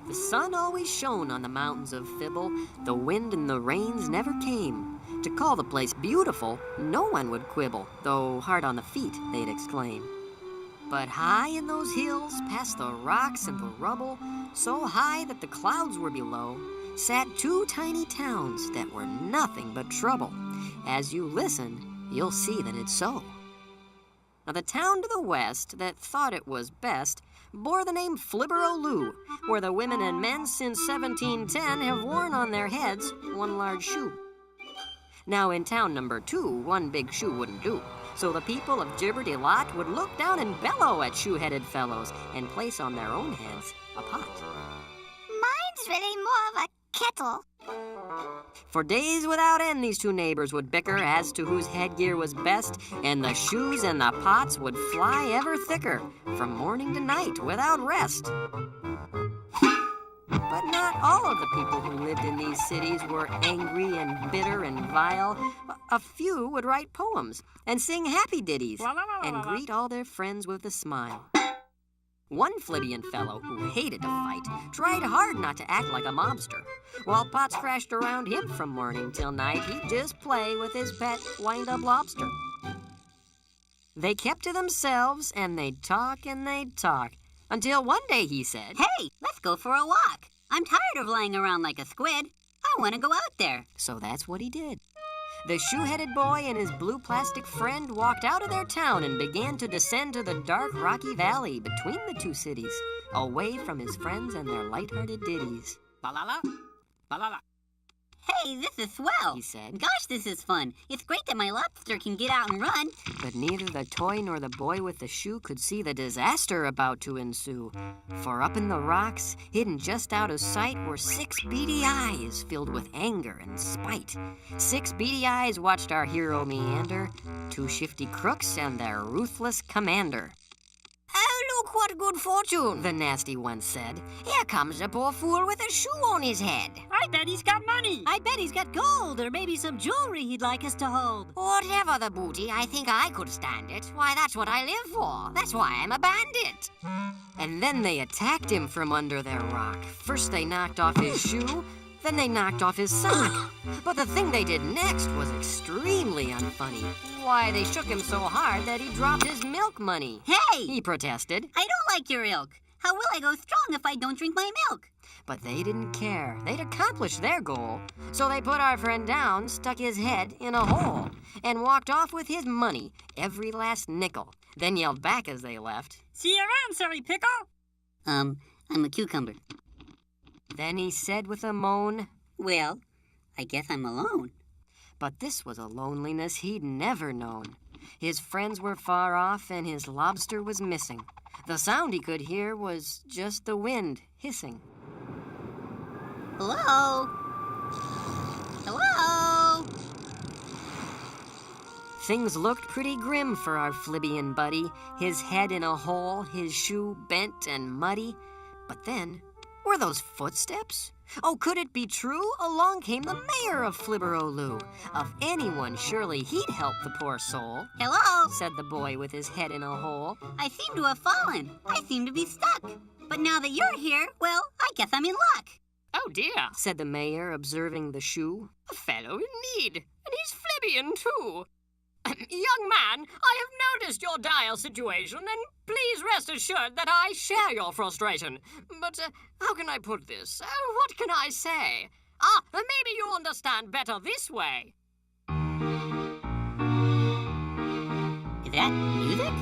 The sun always shone on the mountains of Fibble. The wind and the rains never came. To call the place beautiful, no one would quibble, though hard on the feet, they'd exclaim. But high in those hills, past the rocks and the rubble, so high that the clouds were below, sat two tiny towns that were nothing but trouble. As you listen, you'll see that it's so. Now, the town to the west that thought it was best bore the name Flibber-o-loo, where the women and men since 1710 have worn on their heads one large shoe. Now, in town number 2, one big shoe wouldn't do, so the people of Jibber-de-lot would look down and bellow at shoe-headed fellows and place on their own heads a pot. Mine's really more of a kettle. For days without end, these two neighbors would bicker as to whose headgear was best, and the shoes and the pots would fly ever thicker, from morning to night without rest. But not all of the people who lived in these cities were angry and bitter and vile. A few would write poems and sing happy ditties and greet all their friends with a smile. One Flibbian fellow who hated to fight tried hard not to act like a mobster. While pots crashed around him from morning till night, he'd just play with his pet wind-up lobster. They kept to themselves, and they'd talk and they'd talk, until one day he said, "Hey, let's go for a walk. I'm tired of lying around like a squid. I want to go out there." So that's what he did. The shoe-headed boy and his blue plastic friend walked out of their town and began to descend to the dark, rocky valley between the two cities, away from his friends and their light-hearted ditties. Ba-la-la, ba-la-la. "Hey, this is swell," he said. "Gosh, this is fun. It's great that my lobster can get out and run." But neither the toy nor the boy with the shoe could see the disaster about to ensue. For up in the rocks, hidden just out of sight, were 6 beady eyes filled with anger and spite. 6 beady eyes watched our hero meander, 2 shifty crooks and their ruthless commander. "Oh, look what good fortune," the nasty one said. "Here comes the poor fool with a shoe on his head. I bet he's got money. I bet he's got gold or maybe some jewelry he'd like us to hold." Whatever the booty, I think I could stand it. Why, that's what I live for. That's why I'm a bandit." And then they attacked him from under their rock. First they knocked off his shoe, then they knocked off his sock. But the thing they did next was extremely unfunny. Why, they shook him so hard that he dropped his milk money. "Hey! He protested. I don't like your ilk. How will I go strong if I don't drink my milk?" But they didn't care. They'd accomplished their goal. So they put our friend down, stuck his head in a hole, and walked off with his money, every last nickel, then yelled back as they left, See you around, Silly Pickle. I'm a cucumber. Then he said with a moan, "Well, I guess I'm alone." But this was a loneliness he'd never known. His friends were far off and his lobster was missing. The sound he could hear was just the wind hissing. Hello? Hello? Things looked pretty grim for our Flibbian buddy, his head in a hole, his shoe bent and muddy. But then, were those footsteps? Oh, could it be true? Along came the mayor of Flibber-o-loo. Of anyone, surely he'd help the poor soul, Hello? said the boy with his head in a hole. I seem to have fallen. I seem to be stuck. But now that you're here, well, I guess I'm in luck. Oh, dear. Said the mayor, observing the shoe. A fellow in need. And he's Flibbian, too. Young man, I have noticed your dire situation, and please rest assured that I share your frustration. But how can I put this? What can I say? Maybe you understand better this way. Is that music?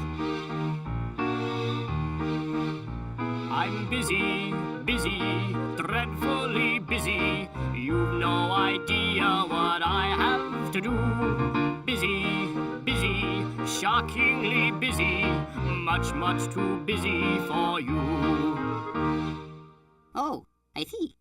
I'm busy, dreadfully busy. You've no idea what I have to do. Busy, shockingly busy. Much, much too busy for you. Oh, I see.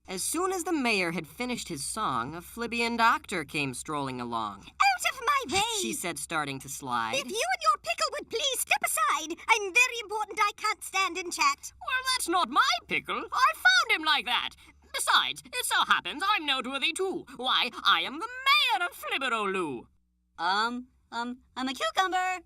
As soon as the mayor had finished his song, a Flibbian doctor came strolling along. "Out of my way!" She said, starting to slide. "If you and your pickle would please step aside. I'm very important. I can't stand and chat." Well, that's not my pickle. I found him like that. Besides, it so happens I'm noteworthy, too. Why, I am the mayor of Flibber-o-loo. I'm a cucumber.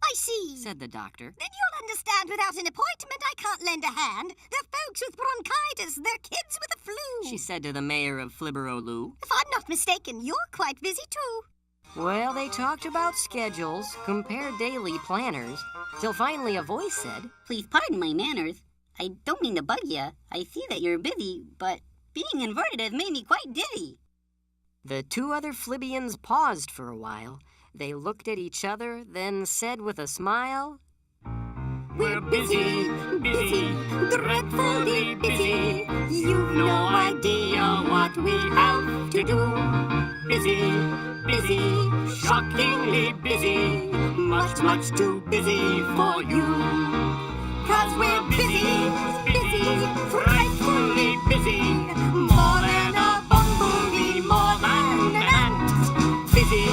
I see, said the doctor. Then you'll understand without an appointment I can't lend a hand. They're folks with bronchitis, they're kids with the flu. She said to the mayor of Flibber-o-loo. If I'm not mistaken, you're quite busy too. Well, they talked about schedules, compared daily planners, till finally a voice said, Please pardon my manners. I don't mean to bug you. I see that you're busy, but being inverted has made me quite dizzy. The two other Flibians paused for a while. They looked at each other, then said with a smile, We're busy, busy, dreadfully busy. You've no idea what we have to do. Busy, busy, shockingly busy. Much, much too busy for you. 'Cause we're busy, busy, frightfully busy. More than a bumblebee, more than an ant. Busy,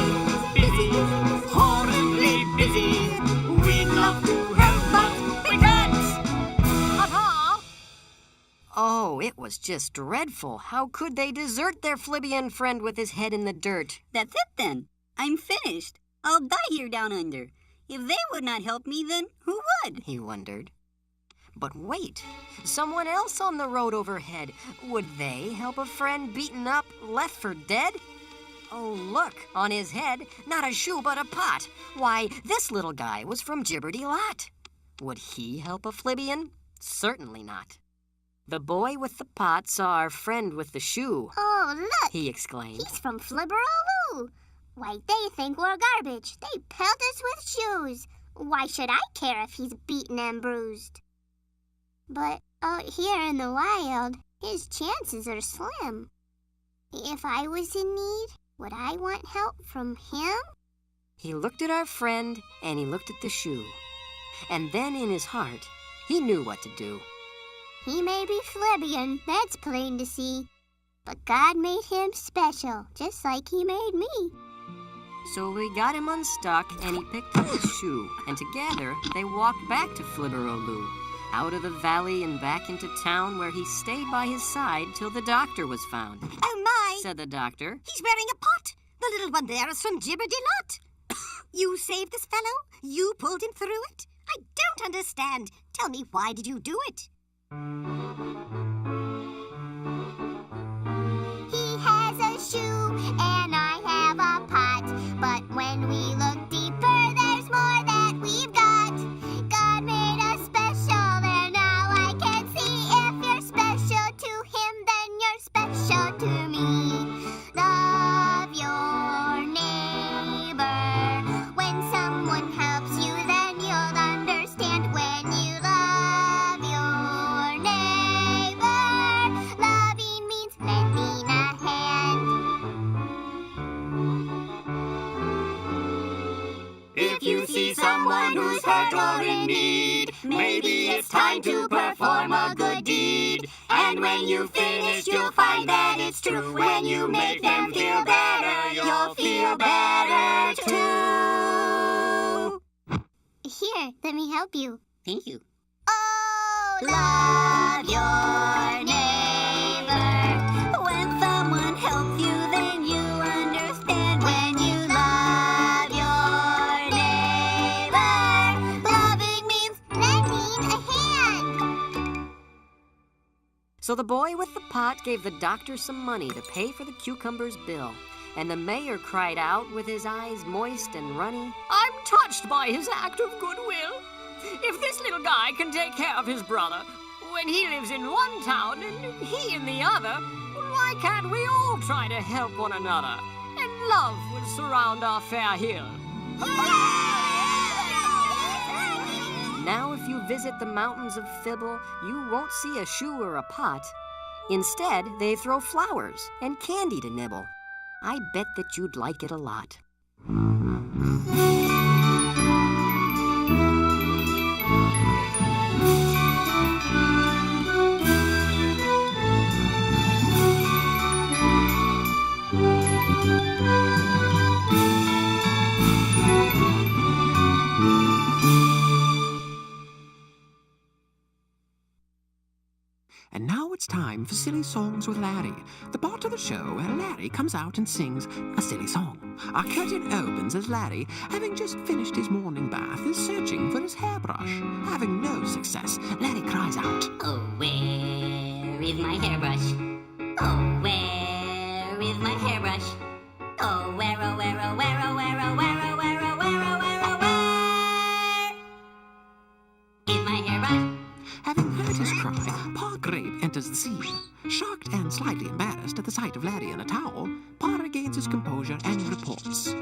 busy, horribly busy. We'd love to help, but we can't. Ta-ta! Oh, it was just dreadful. How could they desert their Flibian friend with his head in the dirt? That's it then. I'm finished. I'll die here down under. If they would not help me, then who would? He wondered. But wait, someone else on the road overhead. Would they help a friend beaten up, left for dead? Oh, look, on his head, not a shoe but a pot. Why, this little guy was from Jibber-de-lot. Would he help a Flibian? Certainly not. The boy with the pot saw our friend with the shoe. Oh, look! He exclaimed. He's from Flibber-o-loo. Why, they think we're garbage. They pelt us with shoes. Why should I care if he's beaten and bruised? But out here in the wild, his chances are slim. If I was in need, would I want help from him? He looked at our friend, and he looked at the shoe. And then in his heart, he knew what to do. He may be Flibian, that's plain to see. But God made him special, just like he made me. So we got him unstuck, and he picked up his shoe, and together they walked back to Flibber-o-loo, out of the valley and back into town, where he stayed by his side till the doctor was found. Oh my! Said the doctor. He's wearing a pot. The little one there is from Jibber-de-lot. You saved this fellow? You pulled him through it? I don't understand. Tell me, why did you do it? He has a shoe and I have a pot. But when we look deeper, there's more that we've got. God made us special and now I can see. If you're special to him, then you're special to me. Love your neighbor. When someone helps you, then you'll understand. When you love your neighbor, loving means lending a hand. If you see someone who's hurt or in need, maybe it's time to perform a good deed. And when you finish, you'll find that it's true. When you make them feel better, you'll feel better too. Here, let me help you. Thank you. Oh, love your neighbor. When someone helps you, then you understand. When you love your neighbor, loving means lending a hand. So the boy with the pot gave the doctor some money to pay for the cucumber's bill. And the mayor cried out with his eyes moist and runny, I'm touched by his act of goodwill. If this little guy can take care of his brother when he lives in one town and he in the other, why can't we all try to help one another? And love will surround our fair hill. Now if you visit the mountains of Fibble, you won't see a shoe or a pot. Instead, they throw flowers and candy to nibble. I bet that you'd like it a lot. And now it's time for Silly Songs with Larry, the part of the show where Larry comes out and sings a silly song. Our curtain opens as Larry, having just finished his morning bath, is searching for his hairbrush. Having no success, Larry cries out, Oh, where is my hairbrush? Oh, where is my hairbrush? Oh, where, oh, where, oh, where, oh, where, oh, where, oh, where, oh, where, oh, where, oh, where is my hairbrush? Having heard his cry, Pa Grape enters the scene. Shocked and slightly embarrassed at the sight of Larry in a towel, Pa regains his composure and reports.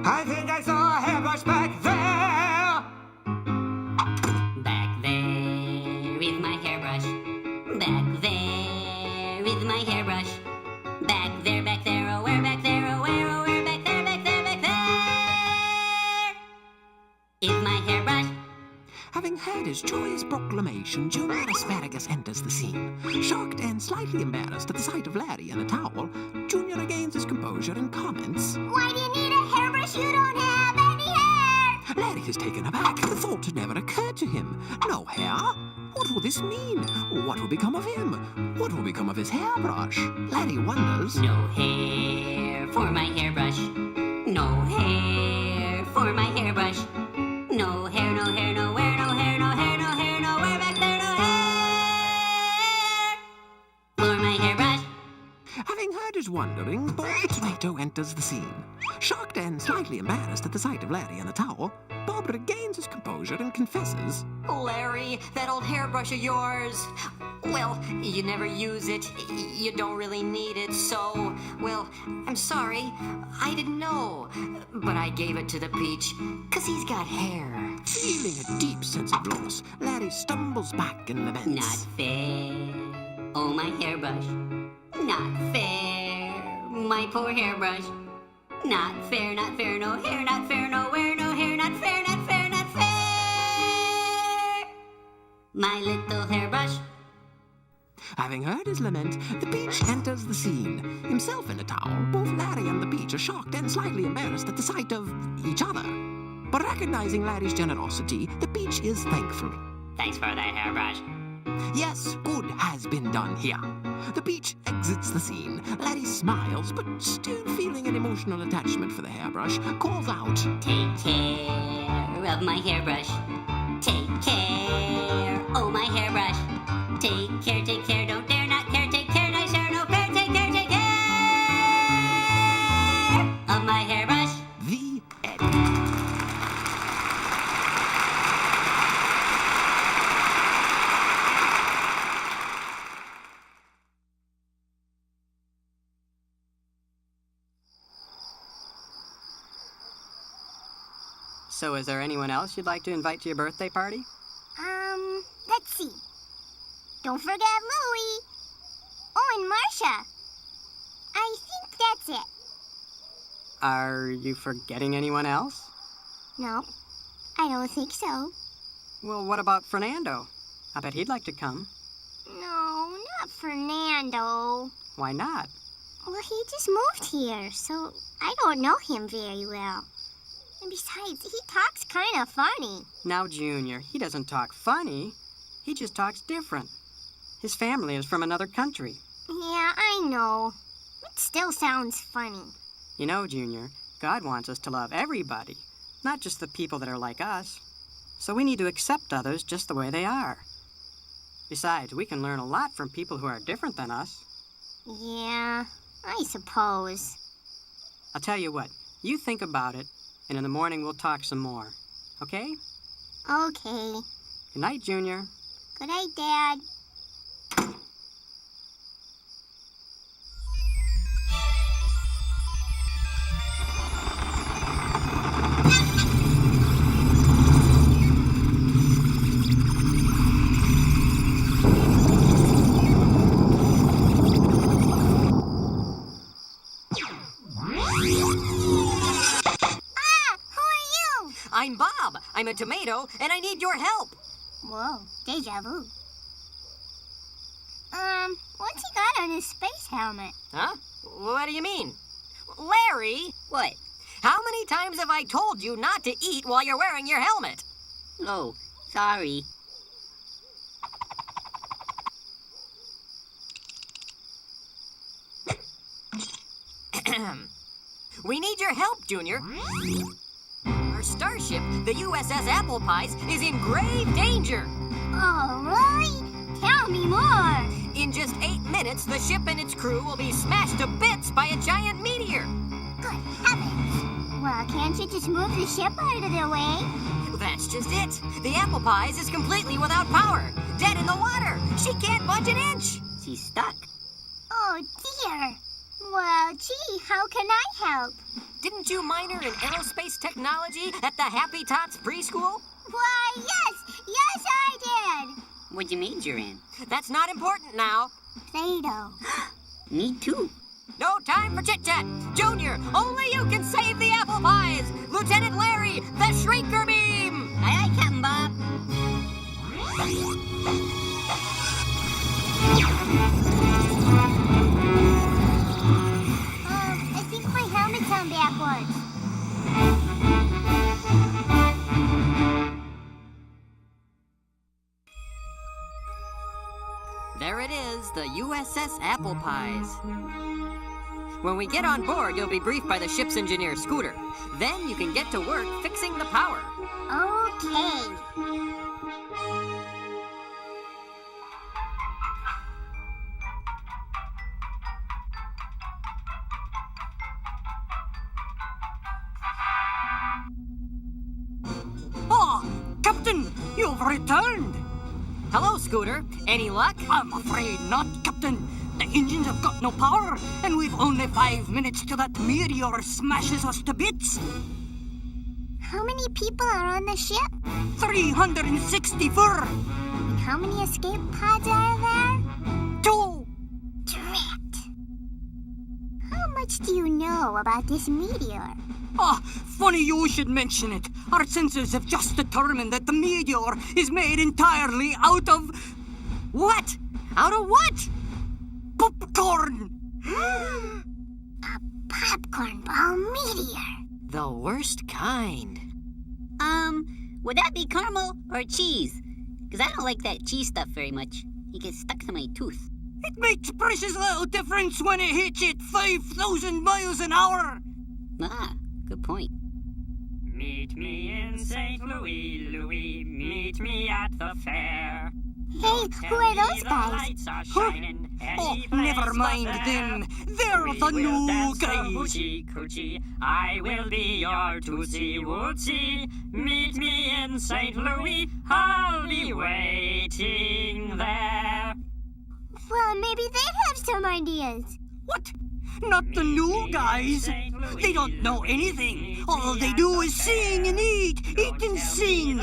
I think I saw a hairbrush back there! Back there is my hairbrush. Back there is my hairbrush. Back there, oh, where, back there, oh, where, oh, where, back there, back there, back there is my hairbrush. Having heard his joyous proclamation, Junior Asparagus enters the scene. Shocked and slightly embarrassed at the sight of Larry in a towel, Junior regains his composure and comments. Why do you need a hairbrush? You don't have any hair! Larry is taken aback. The thought had never occurred to him. No hair? What will this mean? What will become of him? What will become of his hairbrush? Larry wonders. No hair for my hairbrush. No hair for my hairbrush. No hair, no hair, nowhere, no hair, no hair, no hair, nowhere, back there, no hair for my hairbrush. Having heard his wondering, Bob the Tomato enters the scene. Shocked and slightly embarrassed at the sight of Larry in a towel, Bob regains his composure and confesses. Larry, that old hairbrush of yours. Well, you never use it. You don't really need it, so... Well, I'm sorry. I didn't know. But I gave it to the Peach, 'cause he's got hair. Feeling a deep sense of loss, Larry stumbles back and laments. Not fair, oh my hairbrush. Not fair, my poor hairbrush. Not fair, no hair, not fair, nowhere, no hair, not fair, not fair, not fair. My little hairbrush. Having heard his lament, the Peach enters the scene. Himself in a towel, both Larry and the Peach are shocked and slightly embarrassed at the sight of each other. But recognizing Larry's generosity, the Peach is thankful. Thanks for that hairbrush. Yes, good has been done here. The Peach exits the scene. Larry smiles, but still feeling an emotional attachment for the hairbrush, calls out, Take care of my hairbrush. Take care, oh my hairbrush. Take care, don't dare not care. Take care, nice hair, no fair. Take care of my hairbrush. The end. So is there anyone else you'd like to invite to your birthday party? Let's see. Don't forget Louie. Oh, and Marcia. I think that's it. Are you forgetting anyone else? No, I don't think so. Well, what about Fernando? I bet he'd like to come. No, not Fernando. Why not? Well, he just moved here, so I don't know him very well. And besides, he talks kind of funny. Now, Junior, he doesn't talk funny. He just talks different. His family is from another country. Yeah, I know. It still sounds funny. You know, Junior, God wants us to love everybody, not just the people that are like us. So we need to accept others just the way they are. Besides, we can learn a lot from people who are different than us. Yeah, I suppose. I'll tell you what, you think about it, and in the morning we'll talk some more. Okay? Okay. Good night, Junior. Good night, Dad. I'm Bob. I'm a tomato, and I need your help. Whoa, deja vu. What's he got on his space helmet? Huh? What do you mean? Larry! What? How many times have I told you not to eat while you're wearing your helmet? Oh, sorry. We need your help, Junior. Our starship, the USS Apple Pies, is in grave danger. Oh, really? Tell me more. In just 8 minutes, the ship and its crew will be smashed to bits by a giant meteor. Good heavens. Well, can't you just move the ship out of the way? That's just it. The Apple Pies is completely without power. Dead in the water. She can't budge an inch. She's stuck. Oh, dear. Well, gee, how can I help? Didn't you minor in aerospace technology at the Happy Tots preschool? Why, yes, I did. What'd you major in? That's not important now. Play-Doh. Me too. No time for chit-chat. Junior, only you can save the Apple Pies. Lieutenant Larry, the Shrieker Beam. Aye, aye, Captain Bob. I think my helmet's on backwards. There it is, the USS Apple Pies. When we get on board, you'll be briefed by the ship's engineer, Scooter. Then you can get to work fixing the power. Okay. Oh, Captain, you've returned. Hello, Scooter. Any luck? I'm afraid not, Captain. The engines have got no power, and we've only 5 minutes till that meteor smashes us to bits. How many people are on the ship? 364. And how many escape pods are there? 2. Drat. How much do you know about this meteor? Ah, funny you should mention it. Our sensors have just determined that the meteor is made entirely out of... What? Out of what? Popcorn! A popcorn ball meteor. The worst kind. Would that be caramel or cheese? Because I don't like that cheese stuff very much. It gets stuck to my tooth. It makes precious little difference when it hits it 5,000 miles an hour. Ah, good point. Meet me in St. Louis, Louis. Meet me at the fair. Hey, who are those guys? Lights are Huh? shining Oh, any never place mind but there. them. They're We the will new dance the guys. hoochie coochie. I will be your tootsie wootsy. Meet me in St. Louis. I'll be waiting there. Well, maybe they'd have some ideas. What? Not the new guys. They don't know anything. All they do is sing and eat and sing.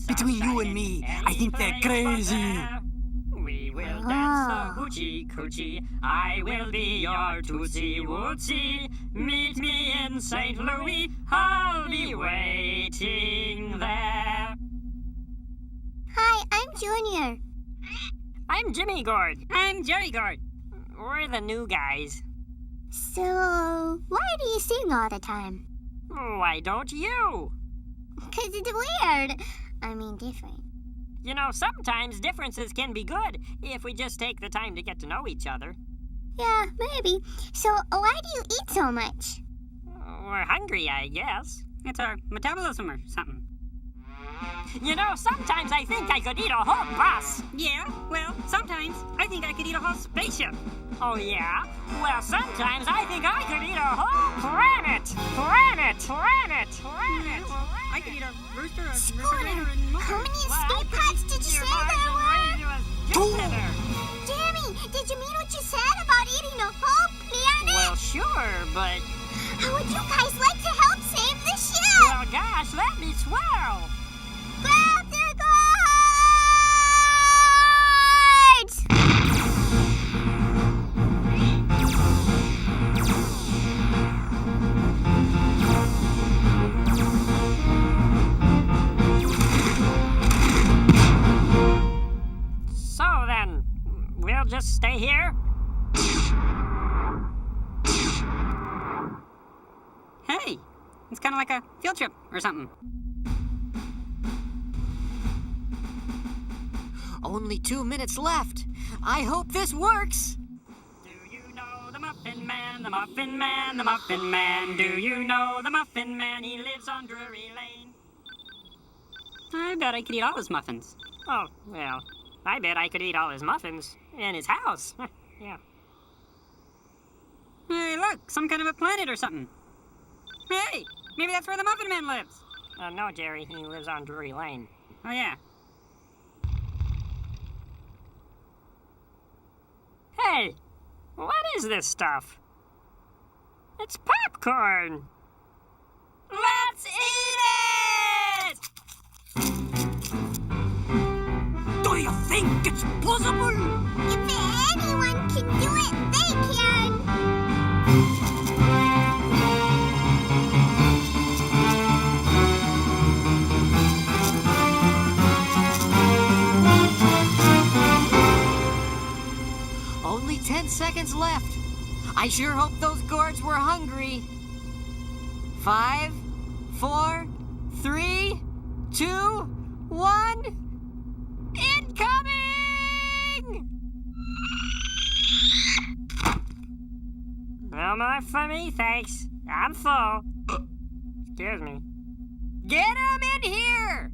Between you and me, I think they're crazy. We will dance the hoochie coochie. I will be your tootsie wootsy. Meet me in St. Louis. I'll be waiting there. Hi, I'm Junior. I'm Jimmy Gord. I'm Jerry Gord. We're the new guys. So, why do you sing all the time? Why don't you? 'Cause it's weird. I mean, different. You know, sometimes differences can be good if we just take the time to get to know each other. Yeah, maybe. So, why do you eat so much? We're hungry, I guess. It's our metabolism or something. You know, sometimes I think I could eat a whole bus. Yeah, well, sometimes I think I could eat a whole spaceship. Oh, yeah? Well, sometimes I think I could eat a whole planet. I could eat a rooster, a Scooter, refrigerator, and more. how many escape pods did you say there were? 2. Jamie, did you mean what you said about eating a whole planet? Well, sure, but... How would you guys like to help save the ship? Well, gosh, that'd be swell. Grab the guards! So then, we'll just stay here? Hey, it's kind of like a field trip or something. Only 2 minutes left. I hope this works. Do you know the Muppets? Muffin Man, the Muffin Man, the Muffin Man. Do you know the Muffin Man? He lives on Drury Lane. I bet I could eat all his muffins. Oh, well, I bet I could eat all his muffins in his house. Yeah. Hey, look, some kind of a planet or something. Hey, maybe that's where the Muffin Man lives. No, Jerry, he lives on Drury Lane. Oh, yeah. Hey, what is this stuff? It's popcorn. Let's eat it! Do you think it's possible? If anyone can do it, they can. Only 10 seconds left. I sure hope those gourds were hungry. 5, 4, 3, 2, 1. Incoming! No more for me, thanks. I'm full. Excuse me. Get 'em in here!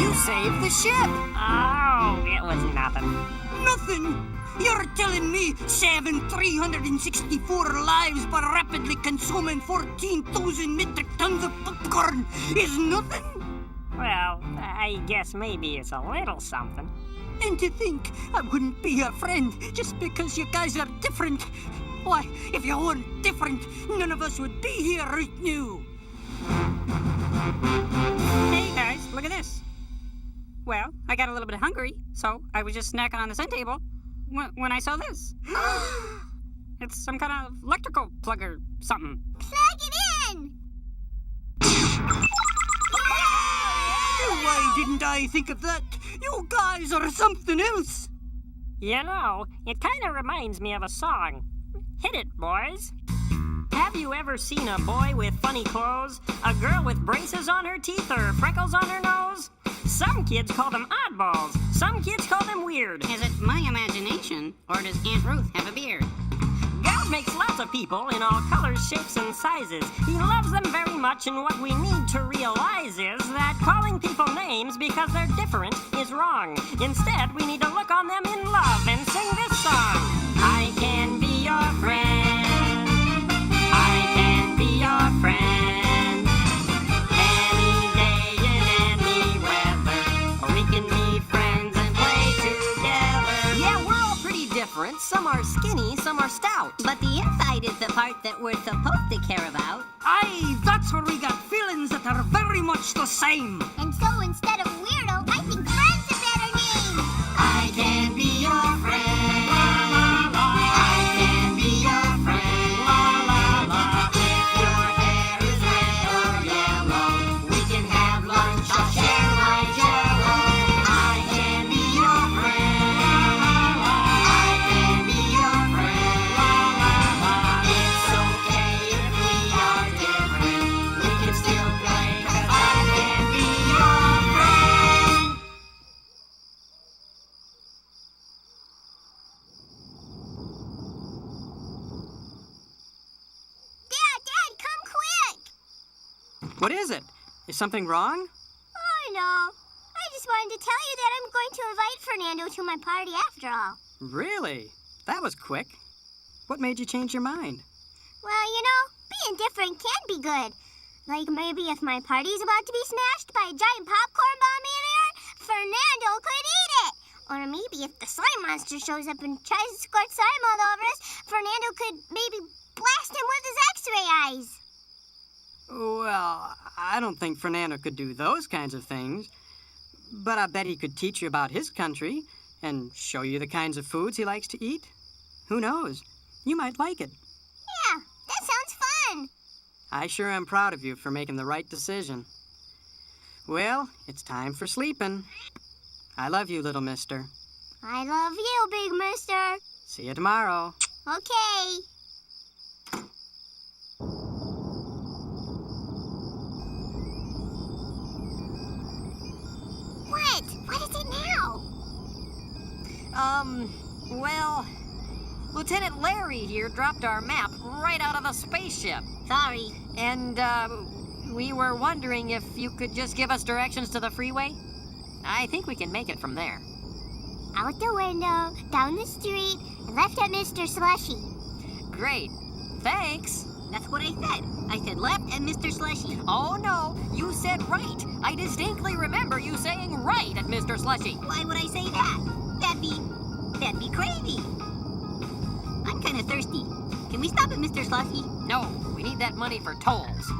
You saved the ship! Oh, it was nothing. Nothing. You're telling me saving 364 lives by rapidly consuming 14,000 metric tons of popcorn is nothing? Well, I guess maybe it's a little something. And to think I wouldn't be your friend just because you guys are different. Why, if you weren't different, none of us would be here right now. Hey, guys, look at this. Well, I got a little bit hungry, so I was just snacking on the center table when I saw this. It's some kind of electrical plug or something. Plug it in. Why didn't I think of that? You guys are something else. You know, it kind of reminds me of a song. Hit it, boys. Have you ever seen a boy with funny clothes? A girl with braces on her teeth or freckles on her nose? Some kids call them oddballs. Some kids call them weird. Is it my imagination, or does Aunt Ruth have a beard? God makes lots of people in all colors, shapes, and sizes. He loves them very much, and what we need to realize is that calling people names because they're different is wrong. Instead, we need to look on them in love and sing this song. I can be your friend. I can be your friend. Any day in any weather. We can be friends and play together. Yeah, we're all pretty different. Some are skinny, some are stout. But the inside is the part that we're supposed to care about. Aye, that's where we got feelings that are very much the same. And so instead of weirdo, I think friend's a better name. I can be your friend. La la la. I can be your friend. La la la. If your hair is red or yellow, we can have lunch. I'll share my jello. I can be your friend. La la la. I can be your friend. La la la. It's okay if we are different. We can still play 'cause I can be your friend. Dad, come quick. What is it? Is something wrong? Oh, no. I just wanted to tell you that I'm going to invite Fernando to my party after all. Really? That was quick. What made you change your mind? Well, you know, being different can be good. Like maybe if my party's about to be smashed by a giant popcorn bomb eater, Fernando could eat it. Or maybe if the slime monster shows up and tries to squirt slime all over us, Fernando could maybe blast him with his X-ray eyes. Well, I don't think Fernando could do those kinds of things. But I bet he could teach you about his country and show you the kinds of foods he likes to eat. Who knows? You might like it. Yeah, that sounds fun. I sure am proud of you for making the right decision. Well, it's time for sleeping. I love you, little mister. I love you, big mister. See you tomorrow. Okay. What? Well, Lieutenant Larry here dropped our map right out of the spaceship. Sorry. And, we were wondering if you could just give us directions to the freeway? I think we can make it from there. Out the window, down the street, and left at Mr. Slushy. Great. Thanks. That's what I said. I said left and Mr. Slushy. Oh, no, you said right. I distinctly remember you saying right at Mr. Slushy. Why would I say that? That'd be crazy. I'm kind of thirsty. Can we stop at Mr. Slushy? No, we need that money for tolls.